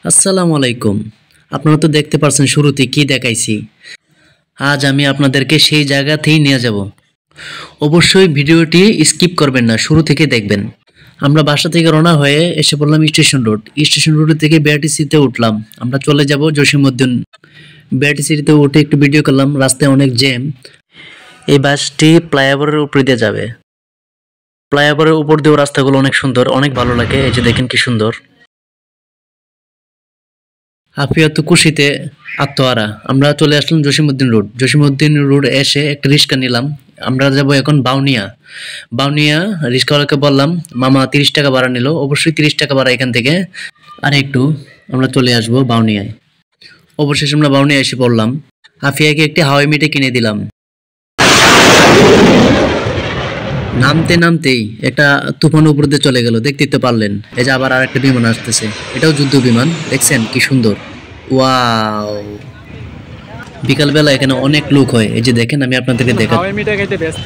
আসসালামু আলাইকুম। আপনারা তো দেখতে পারছেন শুরুতে কি দেখাইছি। আজ আমি আপনাদেরকে সেই জায়গাতেই নিয়ে যাব। অবশ্যই ভিডিওটি স্কিপ করবেন না, শুরু থেকে দেখবেন। আমরা বাসা থেকে রওনা হয়ে এসে পড়লাম স্টেশন রোড। স্টেশন রোড থেকে বিআরটিসিতে উঠলাম। আমরা চলে যাব জসীমউদ্দিন। বিআরটিসিতে উঠে একটু ভিডিও করলাম। রাস্তায় অনেক জ্যাম। এই বাসটি ফ্লাইওভারের উপর দিয়ে যাবে। ফ্লাইওভারের উপর দিয়েও রাস্তাগুলো অনেক সুন্দর, অনেক ভালো লাগে। এই যে দেখেন কি সুন্দর। আফিয়া তো খুশিতে আত্মহারা। আমরা চলে আসলাম জসীমউদ্দিন রোড। জসীমউদ্দিন রোড এসে একটা রিক্সা নিলাম। আমরা যাব এখন বাউনিয়া। বাউনিয়া রিক্সাওয়ালাকে বললাম, মামা 30 টাকা ভাড়া নিল। অবশ্যই 30 টাকা ভাড়া এখান থেকে। আর একটু আমরা চলে আসবো বাউনিয়ায়। অবশেষে আমরা বাউনিয়া এসে পড়লাম। আফিয়াকে একটি হাওয়াই মিঠে কিনে দিলাম। নামতে নামতেই একটা তুফান উপর দিয়ে চলে গেল, দেখতে তো পারলেন। এই যে আবার আর একটা বিমান আসতেছে, এটাও যুদ্ধ বিমান। দেখছেন কি সুন্দর। ওয়াও, বিকালবেলা এখানে অনেক লোক হয়। এই যে দেখেন, আমি আপনাদেরকে দেখাই। হাওয়াই মিঠাই খাইতে ব্যস্ত।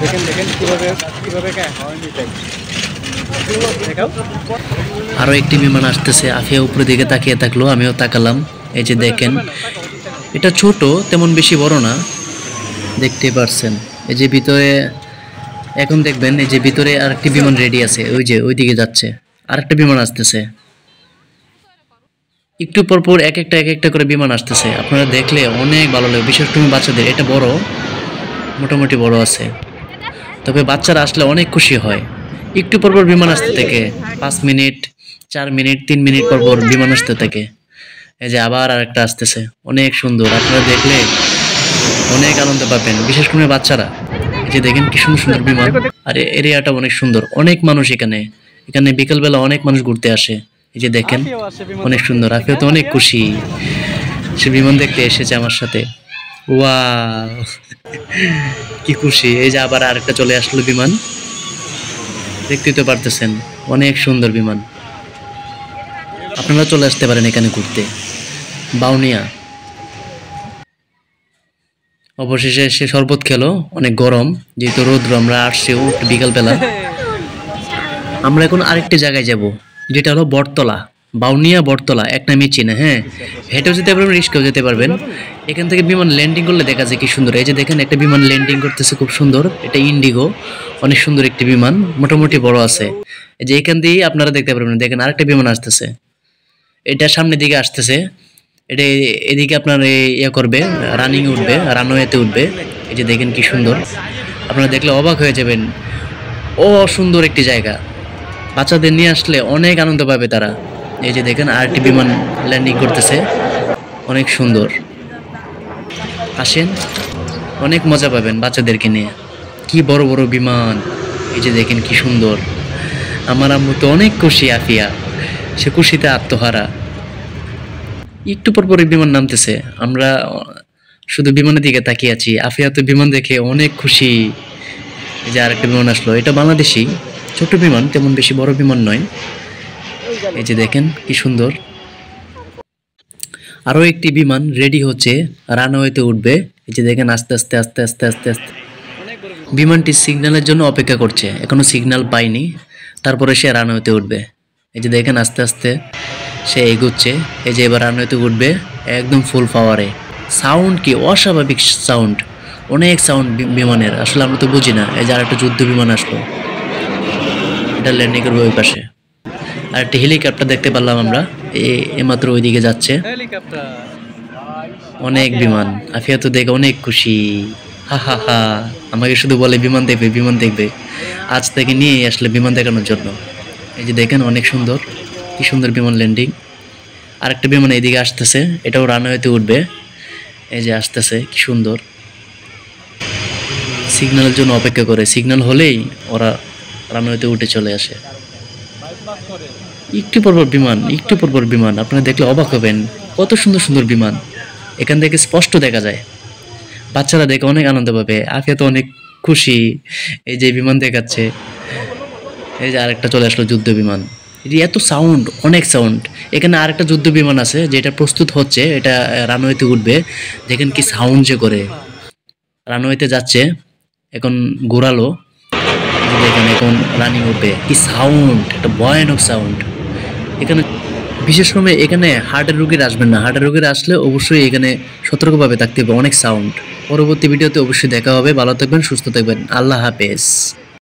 দেখেন দেখেন কিভাবে কিভাবে খায় হাওয়াই মিঠাই। দেখাও। আরো একটি বিমান আসতেছে। আফিয়া উপরের দিকে তাকিয়ে থাকলো, আমিও তাকালাম। এই যে দেখেন, এটা ছোট, তেমন বেশি বড় না, দেখতে পারছেন। এই যে ভিতরে এখন দেখবেন, এই যে ভিতরে আরেকটি বিমান রেডি আছে। ওই যে ওইদিকে যাচ্ছে, আরেকটা বিমান আসতেছে। একটু পর পর এক একটা করে বিমান আসতেছে। আপনারা দেখলে অনেক ভালো লাগে, বিশেষ করে বাচ্চাদের। এটা বড়, মোটামুটি বড় আছে। তবে বাচ্চারা আসলে অনেক খুশি হয়। একটু পর পর বিমান আসতে থাকে, 5 মিনিট, 4 মিনিট, 3 মিনিট পর পর বিমান আসতে থাকে। এই যে আবার আরেকটা আসতেছে, অনেক সুন্দর। আপনারা দেখলে অনেক আনন্দ পাবেন, বিশেষ করে বাচ্চারা। এই যে দেখেন কি সুন্দর সুন্দর বিমান। আর এরিয়াটা অনেক সুন্দর, অনেক মানুষ এখানে। এখানে বিকেলবেলা অনেক মানুষ ঘুরতে আসে। এই যে দেখেন অনেক সুন্দর। আফিয়া তো অনেক খুশি, সে বিমান দেখতে এসেছে আমার সাথে। ওয়াও, কি খুশি। এই যে আবার আরেকটা চলে আসলো বিমান, দেখতেই তো পারতেছেন, অনেক সুন্দর বিমান। আপনারা চলে আসতে পারেন এখানে ঘুরতে, বাউনিয়া। অবশেষে সে শরবত খেলো, অনেক গরম যেহেতু রৌদ্র। আমরা আসছি বিকালবেলা। আমরা এখন আরেকটি জায়গায় যাব, যেটা হলো বটতলা। বাউনিয়া বটতলা এক নামে চিনে। হ্যাঁ, হেঁটেও যেতে পারবেন, রিস্কেও যেতে পারবেন। এখান থেকে বিমান ল্যান্ডিং করলে দেখা যায় কি সুন্দর। এই যে দেখেন, একটা বিমান ল্যান্ডিং করতেছে, খুব সুন্দর। এটা ইন্ডিগো, অনেক সুন্দর একটি বিমান, মোটামুটি বড় আছে। এই যে এখান দিয়েই আপনারা দেখতে পারবেন। দেখেন আরেকটা বিমান আসতেছে, এটা সামনের দিকে আসতেছে। এটা এদিকে আপনার ইয়ে করবে, রানিং উঠবে, রানওয়েতে উঠবে। এই যে দেখেন কি সুন্দর। আপনারা দেখলে অবাক হয়ে যাবেন। ও সুন্দর একটি জায়গা, বাচ্চাদের নিয়ে আসলে অনেক আনন্দ পাবে তারা। এই যে দেখেন আরেকটি বিমান ল্যান্ডিং করতেছে, অনেক সুন্দর। আসেন, অনেক মজা পাবেন বাচ্চাদেরকে নিয়ে। কি বড় বড় বিমান। এই যে দেখেন কি সুন্দর। আমার আম্মু তো অনেক খুশি। আফিয়া, সে খুশিতে আত্মহারা। একটু পর পর বিমান নামতেছে, আমরা শুধু বিমানের দিকে তাকিয়ে আছি। আফিয়া তো বিমান দেখে অনেক খুশি। এই যে আরেকটা বিমান আসলো, এটা বাংলাদেশি, ছোট বিমান, তেমন বেশি বড় বিমান নয়। এই যে দেখেন কি সুন্দর। আরো একটি বিমান রেডি হচ্ছে, রানওয়েতে উঠবে। এই যে দেখেন আস্তে আস্তে আস্তে আস্তে আস্তে আস্তে বিমানটি সিগন্যালের জন্য অপেক্ষা করছে, এখনো সিগন্যাল পাইনি, তারপরে সে রানওয়েতে উঠবে। এই যে দেখেন আস্তে আস্তে সে এগোচ্ছে। এই যে এবার রানওয়েতে উঠবে একদম ফুল পাওয়ারে। সাউন্ড কি অস্বাভাবিক সাউন্ড, অনেক সাউন্ড বিমানের, আসলে আমরা তো বুঝি না। এই যে আরেকটা যুদ্ধ বিমান আসলো, এটা ল্যান্ডিং করবে ওই পাশে। আর একটা হেলিকপ্টার দেখতে পারলাম আমরা, এইমাত্র ওইদিকে যাচ্ছে। অনেক বিমান। আফিয়া তো দেখে অনেক খুশি। হা হা হা, আমাকে শুধু বলে বিমান দেখবে, বিমান দেখবে। আজ থেকে নিয়ে আসলে বিমান দেখানোর জন্য। এই যে দেখেন অনেক সুন্দর, কি সুন্দর বিমান ল্যান্ডিং। আরেকটা বিমান এইদিকে আসতেছে, এটাও রানওয়েতে উঠবে। এই যে আসতেছে, কি সুন্দর। সিগন্যালের জন্য অপেক্ষা করে, সিগন্যাল হলেই ওরা রানওয়েতে উঠে চলে আসে। একটু পরপর বিমান, একটু পরপর বিমান। আপনারা দেখলে অবাক হবেন, কত সুন্দর সুন্দর বিমান এখান থেকে স্পষ্ট দেখা যায়। বাচ্চারা দেখে অনেক আনন্দ পাবে। আফিয়া তো অনেক খুশি, এই যে বিমান দেখাচ্ছে। এই যে আরেকটা চলে আসলো যুদ্ধ বিমান। এটি এত সাউন্ড, অনেক সাউন্ড। এখানে আরেকটা যুদ্ধ বিমান আছে, যেটা প্রস্তুত হচ্ছে, এটা রানওয়েতে উঠবে। দেখেন কি সাউন্ড যে করে। রানওয়েতে যাচ্ছে, এখন ঘোরালো, যে দেখেন এখন রানিং উঠবে, কি সাউন্ড, একটা ভয়ানক সাউন্ড। এখানে বিশেষ সময় এখানে হার্টের রোগীরা আসবেন না, হার্টের রোগীরা আসলে অবশ্যই এখানে সতর্কভাবে থাকতে হবে, অনেক সাউন্ড। পরবর্তী ভিডিওতে অবশ্যই দেখা হবে, ভালো থাকবেন, সুস্থ থাকবেন, আল্লাহ হাফেজ।